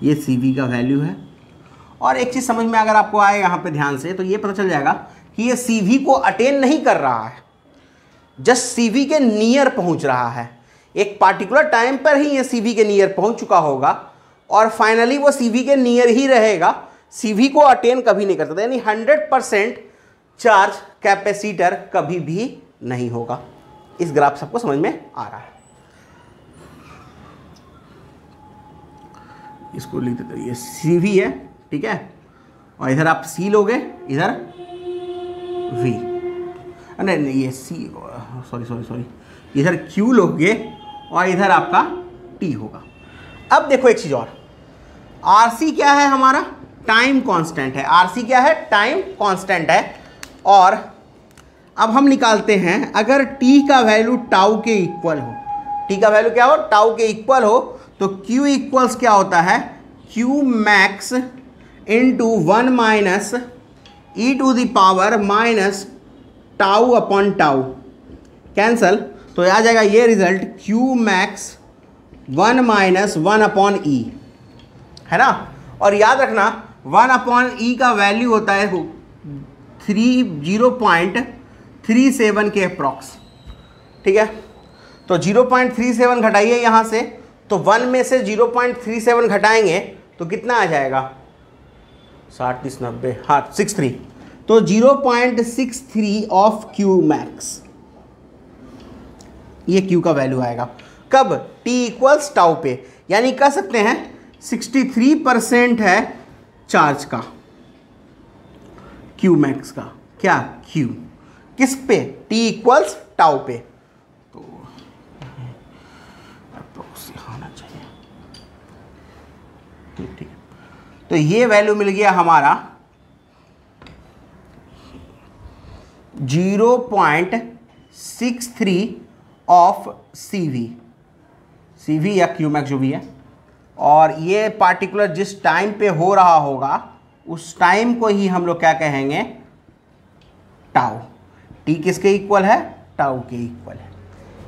ये CV का वैल्यू है। और एक चीज़ समझ में अगर आपको आए यहाँ पे ध्यान से, तो ये पता चल जाएगा कि ये CV को अटेन नहीं कर रहा है, जस्ट CV के नियर पहुँच रहा है। एक पार्टिकुलर टाइम पर ही ये CV के नियर पहुँच चुका होगा और फाइनली वो CV के नियर ही रहेगा, CV को अटेन कभी नहीं कर सकता। यानी 100% चार्ज कैपेसिटर कभी भी नहीं होगा। इस ग्राफ सबको समझ में आ रहा है? इसको लिख देते, ये CV है, ठीक है, और इधर आप C लोगे, इधर V, नहीं ये सॉरी इधर Q लोगे और इधर आपका T होगा। अब देखो एक चीज़ और, RC क्या है हमारा? टाइम कांस्टेंट है। RC क्या है? टाइम कांस्टेंट है। और अब हम निकालते हैं, अगर T का वैल्यू टाउ के इक्वल हो, T का वैल्यू क्या हो? टाउ के इक्वल हो, तो Q इक्वल्स क्या होता है? Q max into 1 - e to the power -τ/टाउ कैंसल, तो आ जाएगा ये रिजल्ट Q max 1 - 1/e, है ना। और याद रखना 1/e का वैल्यू होता है 0.37 के अप्रॉक्स, ठीक है। तो 0.37 घटाइए यहाँ से, तो 1 में से 0.37 घटाएंगे तो कितना आ जाएगा? 60 30 90, हाँ 63, तो 0.63 ऑफ Q max, ये Q का वैल्यू आएगा। कब? T = टाउ पे, यानी कह सकते हैं 63% है चार्ज का, Q max का। क्या? Q किस पे? T = टाउ पे। तो ठीक है, तो ये वैल्यू मिल गया हमारा 0.63 ऑफ CV या क्यूमैक्स जो भी है, और ये पार्टिकुलर जिस टाइम पे हो रहा होगा उस टाइम को ही हम लोग क्या कहेंगे, टाउ। टी किसके इक्वल है, टाउ के इक्वल है।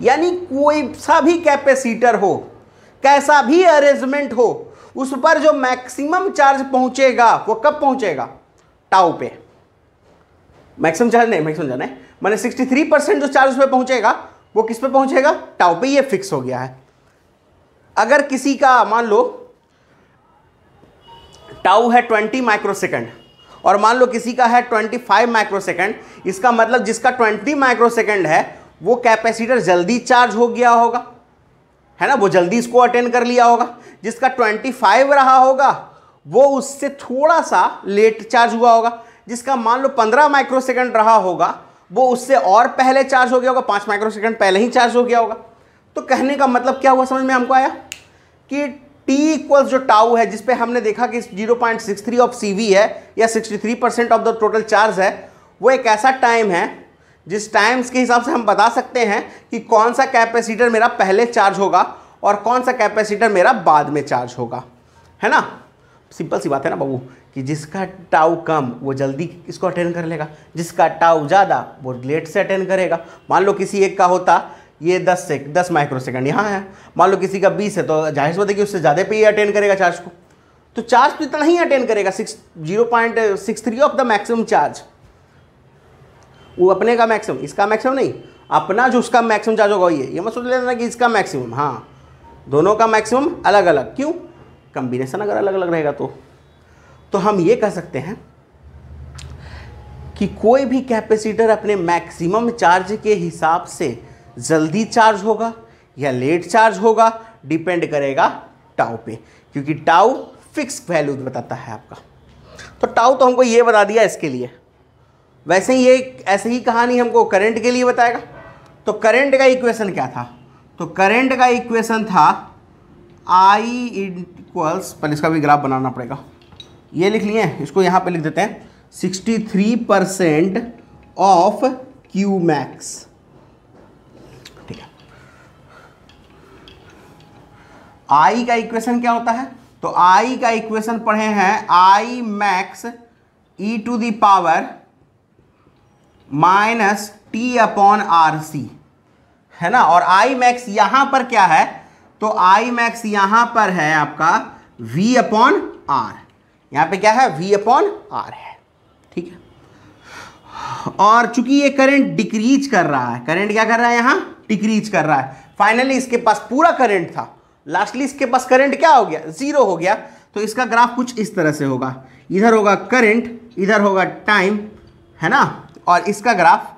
यानी कोई सा भी कैपेसिटर हो, कैसा भी अरेंजमेंट हो, उस पर जो मैक्सिमम चार्ज पहुंचेगा वो कब पहुंचेगा, टाउ पे। मैक्सिमम चार्ज नहीं मैंने 63% जो चार्ज पे पहुंचेगा वो किस पे पहुंचेगा, टाउ पे। ये फिक्स हो गया है। अगर किसी का मान लो टाउ है 20 माइक्रोसेकंड और मान लो किसी का है 25 माइक्रोसेकंड, इसका मतलब जिसका 20 माइक्रोसेकंड है वो कैपेसिटर जल्दी चार्ज हो गया होगा, है ना, वो जल्दी इसको अटेंड कर लिया होगा। जिसका 25 रहा होगा वो उससे थोड़ा सा लेट चार्ज हुआ होगा। जिसका मान लो 15 माइक्रोसेकंड रहा होगा वो उससे और पहले चार्ज हो गया होगा, 5 माइक्रोसेकंड पहले ही चार्ज हो गया होगा। तो कहने का मतलब क्या हुआ, समझ में हमको आया कि T इक्वल्स जो टाउ है, जिसपे हमने देखा कि 0.63 ऑफ CV है या 63% ऑफ द टोटल चार्ज है, वो एक ऐसा टाइम है जिस टाइम्स के हिसाब से हम बता सकते हैं कि कौन सा कैपेसिटर मेरा पहले चार्ज होगा और कौन सा कैपेसिटर मेरा बाद में चार्ज होगा, है ना। सिंपल सी बात है ना बाबू, कि जिसका टाउ कम वो जल्दी इसको अटेंड कर लेगा, जिसका टाउ ज़्यादा वो लेट से अटेंड करेगा। मान लो किसी एक का होता ये 10 माइक्रोसेकंड यहाँ है, मान लो किसी का 20 है, तो जाहिर सी बात है कि उससे ज़्यादा पे ही अटेंड करेगा चार्ज को। तो चार्ज तो इतना ही अटेंड करेगा, 0.63 ऑफ द मैक्सिमम चार्ज। वो अपने का मैक्सिमम, इसका मैक्सिमम नहीं, अपना जो उसका मैक्सिमम चार्ज होगा ये मत सोच लेना कि इसका मैक्सिमम, हाँ दोनों का मैक्सिमम अलग अलग। क्यों, कम्बिनेशन अगर अलग अलग रहेगा तो हम ये कह सकते हैं कि कोई भी कैपेसिटर अपने मैक्सिमम चार्ज के हिसाब से जल्दी चार्ज होगा या लेट चार्ज होगा, डिपेंड करेगा टाउ पे, क्योंकि टाउ फिक्स वैल्यू बताता है आपका। तो टाउ तो हमको ये बता दिया इसके लिए। वैसे ही ये ऐसे ही कहानी हमको करंट के लिए बताएगा। तो करंट का इक्वेशन क्या था, तो करंट का इक्वेशन था I इक्वल्स, पहले इसका भी ग्राफ बनाना पड़ेगा, ये लिख लिए, इसको यहाँ पे लिख देते हैं 63% ऑफ क्यू मैक्स। ठीक है, I का इक्वेशन क्या होता है, तो I का इक्वेशन पढ़े हैं I max e to the power minus T upon RC, है ना। और I मैक्स यहां पर क्या है, तो I मैक्स यहां पर है आपका V अपॉन R, यहां पे क्या है V अपॉन R है, ठीक है। और चूंकि ये करंट डिक्रीज कर रहा है, करंट क्या कर रहा है यहां, डिक्रीज कर रहा है। फाइनली इसके पास पूरा करंट था, लास्टली इसके पास करंट क्या हो गया, जीरो हो गया। तो इसका ग्राफ कुछ इस तरह से होगा, इधर होगा करंट, इधर होगा टाइम, है ना, और इसका ग्राफ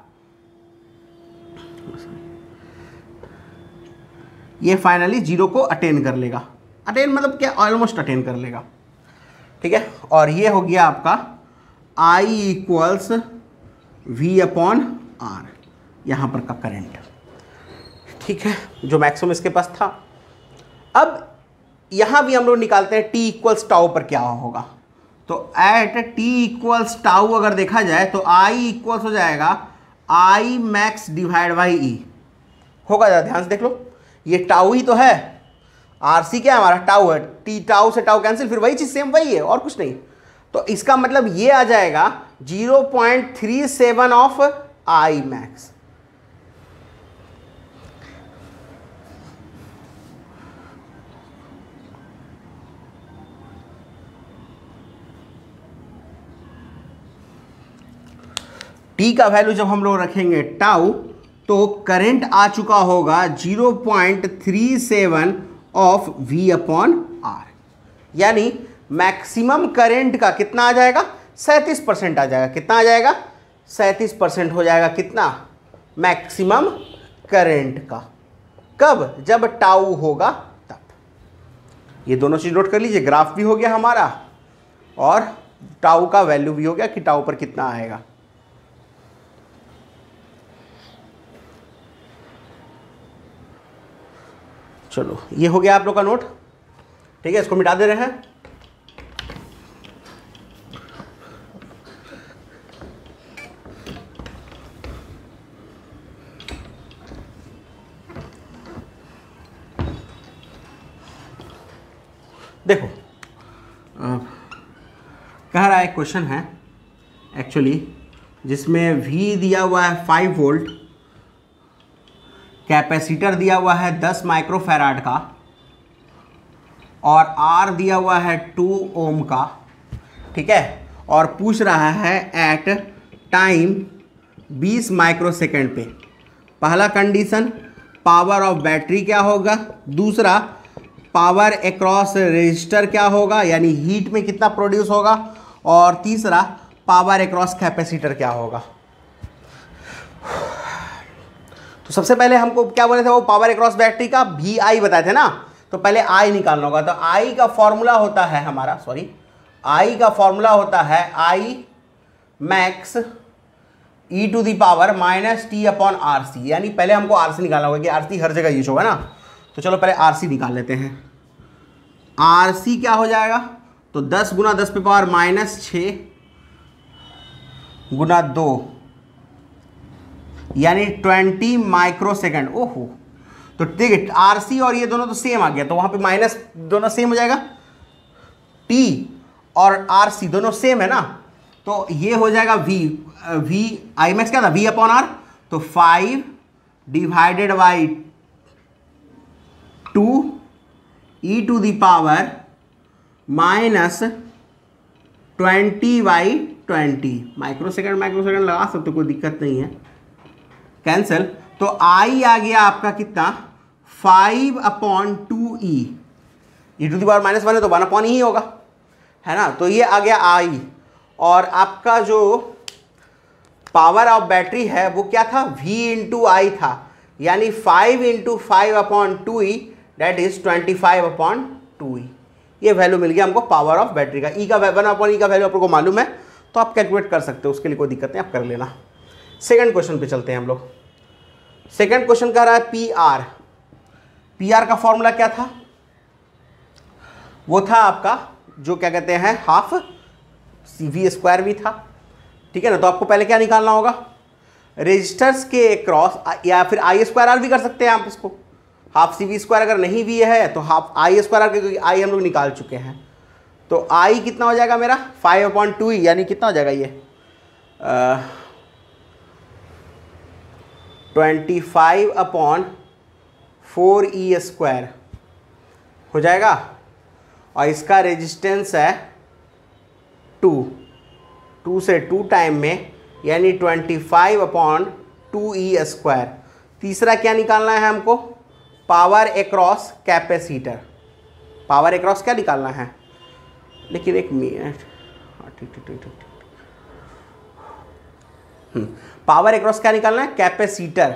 ये फाइनली जीरो को अटेन कर लेगा। अटेन मतलब क्या, ऑलमोस्ट अटेन कर लेगा, ठीक है। और ये हो गया आपका I equals V upon R, यहाँ पर का करंट, ठीक है, जो मैक्सिमम इसके पास था। अब यहाँ भी हम लोग निकालते हैं T इक्वल्स टाउ पर क्या होगा। तो एट T इक्वल्स टाउ अगर देखा जाए तो I इक्वल्स हो जाएगा I max divide by E होगा। ज़रा ध्यान से देख लो, ये टाउ ही तो है, RC क्या है हमारा, टाउ है, T टाउ से टाउ कैंसिल, फिर वही चीज़ सेम वही है और कुछ नहीं। तो इसका मतलब ये आ जाएगा 0.37 ऑफ I मैक्स। T का वैल्यू जब हम लोग रखेंगे टाउ, तो करंट आ चुका होगा 0.37 ऑफ V अपॉन R, यानी मैक्सिमम करंट का कितना आ जाएगा, 37% आ जाएगा। कितना आ जाएगा, 37% हो जाएगा कितना, मैक्सिमम करंट का। कब, जब टाउ होगा तब। ये दोनों चीज नोट कर लीजिए, ग्राफ भी हो गया हमारा और टाउ का वैल्यू भी हो गया कि टाउ पर कितना आएगा। चलो ये हो गया आप लोग का नोट, ठीक है, इसको मिटा दे रहे हैं। देखो कह रहा है क्वेश्चन है एक्चुअली जिसमें V दिया हुआ है 5 वोल्ट, कैपेसिटर दिया हुआ है 10 माइक्रोफैराड का और R दिया हुआ है 2 ओम का, ठीक है, और पूछ रहा है एट टाइम 20 माइक्रोसेकंड पे। पहला कंडीशन पावर ऑफ बैटरी क्या होगा, दूसरा पावर अक्रॉस रेजिस्टर क्या होगा यानी हीट में कितना प्रोड्यूस होगा, और तीसरा पावर अक्रॉस कैपेसिटर क्या होगा। तो सबसे पहले हमको क्या बोले थे, वो पावर अक्रॉस बैटरी का VI बताए थे ना, तो पहले I निकालना होगा। तो I का फॉर्मूला होता है हमारा, I का फॉर्मूला होता है I max e to the power minus T upon RC, यानी पहले हमको RC निकालना होगा कि RC हर जगह यूज होगा ना। तो चलो पहले RC निकाल लेते हैं। RC क्या हो जाएगा, तो 10 गुना 10 पे पावर माइनस 6 गुना 2 यानी 20 माइक्रोसेकंड। ओहो, तो ठीक है, RC और ये दोनों तो सेम आ गया, तो वहां पे माइनस दोनों सेम हो जाएगा, T और RC दोनों सेम है ना, तो ये हो जाएगा V I मैक्स क्या था, V अपॉन R, तो 5 divided by 2 e to the power minus 20/20 microsecond लगा सकते, कोई दिक्कत नहीं है, कैंसिल। तो I आ गया आपका कितना, 5/2e, e to the power minus 1 है तो 1/e ही होगा, है ना। तो ये आ गया I, और आपका जो पावर ऑफ बैटरी है वो क्या था, V इंटू आई था, यानी 5 into 5/2e that is 25/2e। ये वैल्यू मिल गया हमको पावर ऑफ बैटरी का। E का 1/e का वैल्यू आपको मालूम है तो आप कैलकुलेट कर सकते हो, उसके लिए कोई दिक्कत नहीं, आप कर लेना। सेकंड क्वेश्चन पे चलते हैं हम लोग। सेकंड क्वेश्चन कह रहा है PR का फॉर्मूला क्या था, वो था आपका जो क्या कहते हैं हाफ CV² भी था, ठीक है ना। तो आपको पहले क्या निकालना होगा, रेजिस्टर्स के क्रॉस, या फिर I² भी कर सकते हैं आप इसको, हाफ CV² अगर नहीं भी है तो हाफ I² क्योंकि I हम लोग निकाल चुके हैं। तो I कितना हो जाएगा मेरा 5/2e, यानी कितना हो जाएगा ये 25/4e² हो जाएगा, और इसका रेजिस्टेंस है 2 से 2 टाइम में, यानी 25/2e²। तीसरा क्या निकालना है हमको, power across capacitor. Power across क्या निकालना है, लेकिन एक मिनट, ठीक। पावर अक्रॉस क्या निकालना है, कैपेसिटर।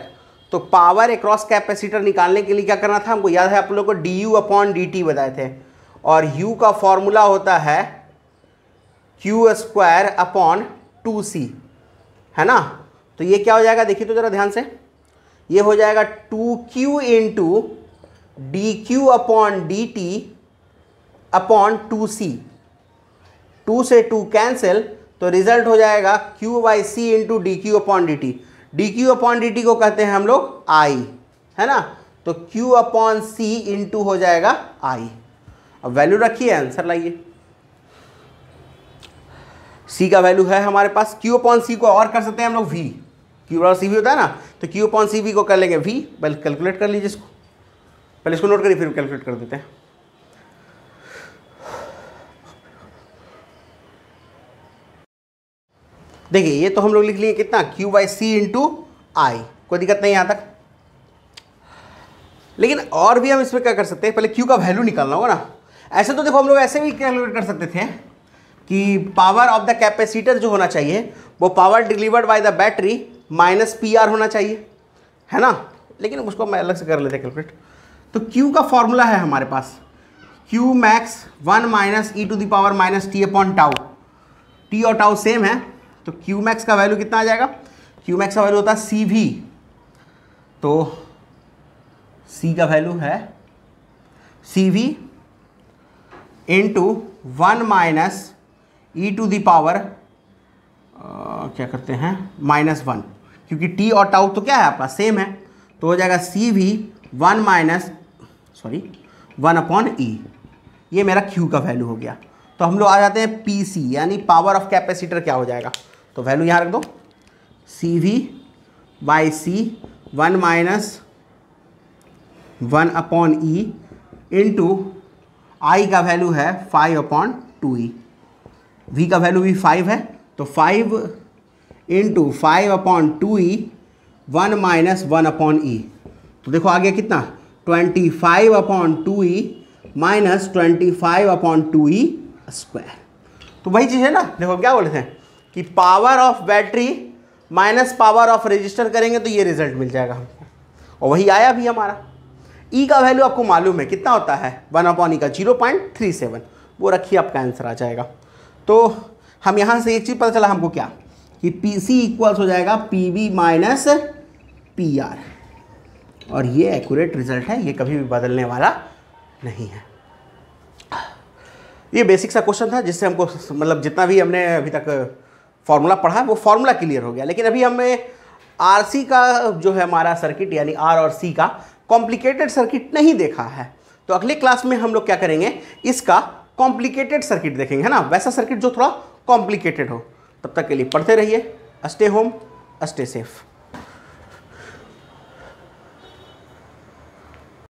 तो पावर अक्रॉस कैपेसिटर निकालने के लिए क्या करना था हमको, याद है आप लोगों को du/dt बताए थे, और u का फॉर्मूला होता है Q²/2c, है ना। तो ये क्या हो जाएगा, देखिए तो जरा ध्यान से, ये हो जाएगा 2Q इंटू dQ/dt/2c, 2 से 2 कैंसिल, तो रिजल्ट हो जाएगा Q/c इंटू dQ/dt। dQ/dt को कहते हैं हम लोग I, है ना, तो Q/c इंटू हो जाएगा I। अब वैल्यू रखिए, आंसर लाइए। C का वैल्यू है हमारे पास, Q/c को और कर सकते हैं हम लोग V, Q/c भी होता है ना, तो Q/c को कर लेंगे V। पहले कैलकुलेट कर लीजिए इसको, पहले इसको नोट करिए फिर कैलकुलेट कर देते हैं। देखिए ये तो हम लोग लिख लिए कितना, Q/c इंटू I, कोई दिक्कत नहीं यहाँ तक। लेकिन और भी हम इसमें क्या कर सकते हैं, पहले Q का वैल्यू निकालना होगा ना। ऐसे तो देखो हम लोग ऐसे भी कैलकुलेट कर सकते थे कि पावर ऑफ द कैपेसिटर जो होना चाहिए वो power delivered by the battery minus PR होना चाहिए, है ना, लेकिन उसको मैं अलग से कर लेते कैलकुलेट। तो Q का फॉर्मूला है हमारे पास, Q max 1 minus e to the power minus t/τ। T और टाउ सेम है, तो Q मैक्स का वैल्यू कितना आ जाएगा, Q मैक्स का वैल्यू होता है CV, तो C का वैल्यू है CV into 1 minus e to the power क्या करते हैं -1, क्योंकि T और टाउ तो क्या है आपका सेम है, तो हो जाएगा CV 1/e। ये मेरा Q का वैल्यू हो गया। तो हम लोग आ जाते हैं PC यानी पावर ऑफ कैपेसिटर क्या हो जाएगा, तो वैल्यू यहाँ रख दो CV/C 1 minus 1/E into I का वैल्यू है 5/2E, V का वैल्यू भी 5 है, तो 5 इंटू 5/2E 1 माइनस 1/E, तो देखो आ गया कितना 25/2E माइनस 25/2E स्क्वायर। तो वही चीज़ है ना, देखो क्या बोले थे कि power of battery minus power of register करेंगे तो ये रिजल्ट मिल जाएगा हमको, और वही आया भी हमारा। E का वैल्यू आपको मालूम है कितना होता है 1/E का 0.37, वो रखिए आपका आंसर आ जाएगा। तो हम यहाँ से एक चीज़ पता चला हमको क्या कि PC इक्वल्स हो जाएगा PB माइनस PR, और ये एक्यूरेट रिजल्ट है, ये कभी भी बदलने वाला नहीं है। ये बेसिक सा क्वेश्चन था जिससे हमको मतलब जितना भी हमने अभी तक फॉर्मूला पढ़ा वो फॉर्मूला क्लियर हो गया, लेकिन अभी हमें RC का जो है हमारा सर्किट यानी R और C का कॉम्प्लिकेटेड सर्किट नहीं देखा है। तो अगले क्लास में हम लोग क्या करेंगे, इसका कॉम्प्लिकेटेड सर्किट देखेंगे, है ना, वैसा सर्किट जो थोड़ा कॉम्प्लिकेटेड हो। तब तक के लिए पढ़ते रहिए। Stay home, stay safe.